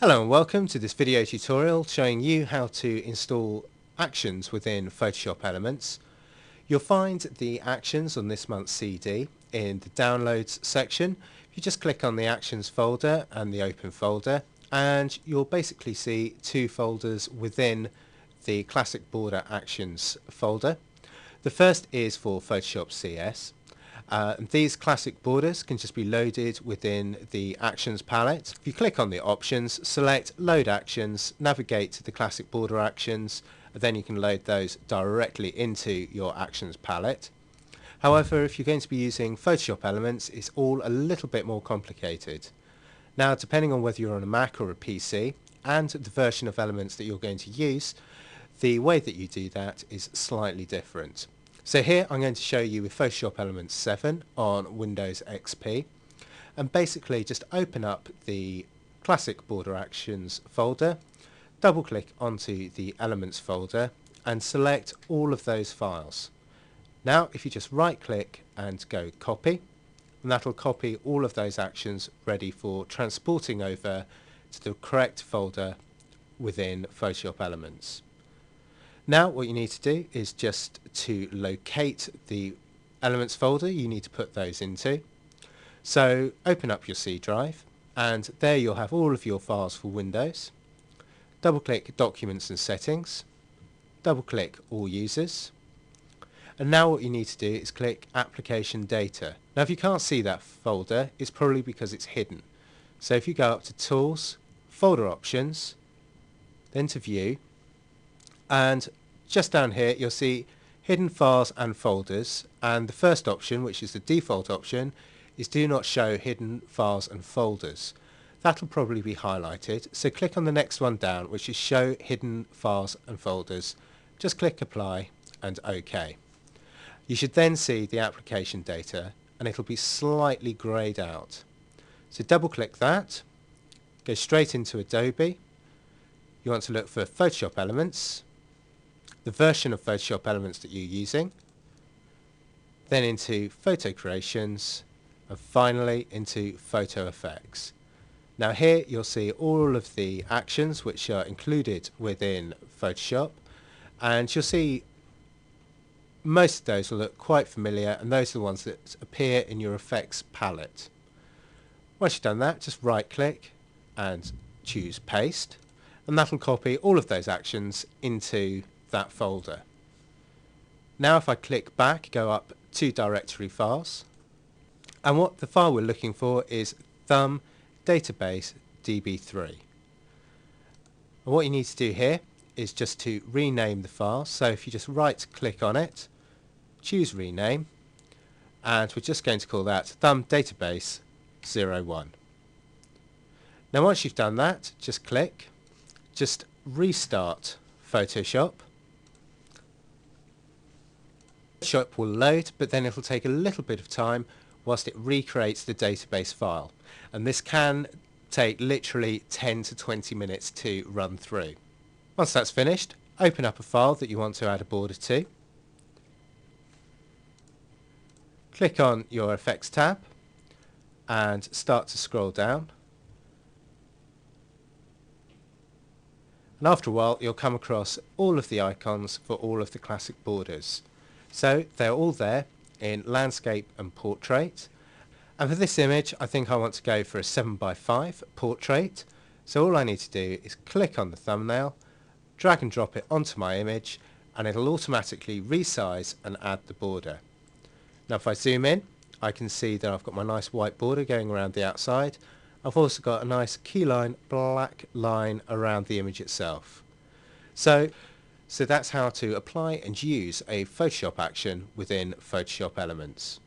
Hello and welcome to this video tutorial showing you how to install actions within Photoshop Elements. You'll find the actions on this month's CD in the Downloads section. You just click on the Actions folder and the Open folder, and you'll basically see two folders within the Classic Border Actions folder. The first is for Photoshop CS. These classic borders can just be loaded within the Actions palette. If you click on the options, select Load Actions, navigate to the classic border actions, and then you can load those directly into your Actions palette. However, if you're going to be using Photoshop Elements, it's all a little bit more complicated. Now, depending on whether you're on a Mac or a PC and the version of Elements that you're going to use, the way that you do that is slightly different. So here I'm going to show you with Photoshop Elements 7 on Windows XP, and basically just open up the Classic Border Actions folder, double click onto the Elements folder and select all of those files. Now if you just right click and go copy, and that'll copy all of those actions ready for transporting over to the correct folder within Photoshop Elements. Now what you need to do is just to locate the Elements folder you need to put those into. So open up your C drive, and there you'll have all of your files for Windows. Double click Documents and Settings, double click All Users, and now what you need to do is click Application Data. Now if you can't see that folder, it's probably because it's hidden. So if you go up to Tools, Folder Options, then to View, and just down here you'll see Hidden Files and Folders, and the first option, which is the default option, is Do Not Show Hidden Files and Folders. That'll probably be highlighted, so click on the next one down, which is Show Hidden Files and Folders. Just click Apply and OK. You should then see the application data, and it'll be slightly greyed out. So double click that, go straight into Adobe. You want to look for Photoshop Elements, the version of Photoshop Elements that you're using, then into Photo Creations, and finally into Photo Effects. Now here you'll see all of the actions which are included within Photoshop, and you'll see most of those will look quite familiar, and those are the ones that appear in your effects palette. Once you've done that, just right click and choose Paste, and that'll copy all of those actions into that folder. Now if I click back, go up to Directory Files, and what the file we're looking for is thumb database db3. And what you need to do here is just to rename the file. So if you just right click on it, choose rename, and we're just going to call that thumb database 01. Now once you've done that, just click, just restart Photoshop. Photoshop will load, but then it'll take a little bit of time whilst it recreates the database file, and this can take literally 10 to 20 minutes to run through. Once that's finished, open up a file that you want to add a border to. Click on your Effects tab and start to scroll down. And after a while you'll come across all of the icons for all of the classic borders. So they're all there in landscape and portrait. And for this image I think I want to go for a 7x5 portrait. So all I need to do is click on the thumbnail, drag and drop it onto my image, and it'll automatically resize and add the border. Now if I zoom in, I can see that I've got my nice white border going around the outside. I've also got a nice keyline black line around the image itself. So that's how to apply and use a Photoshop action within Photoshop Elements.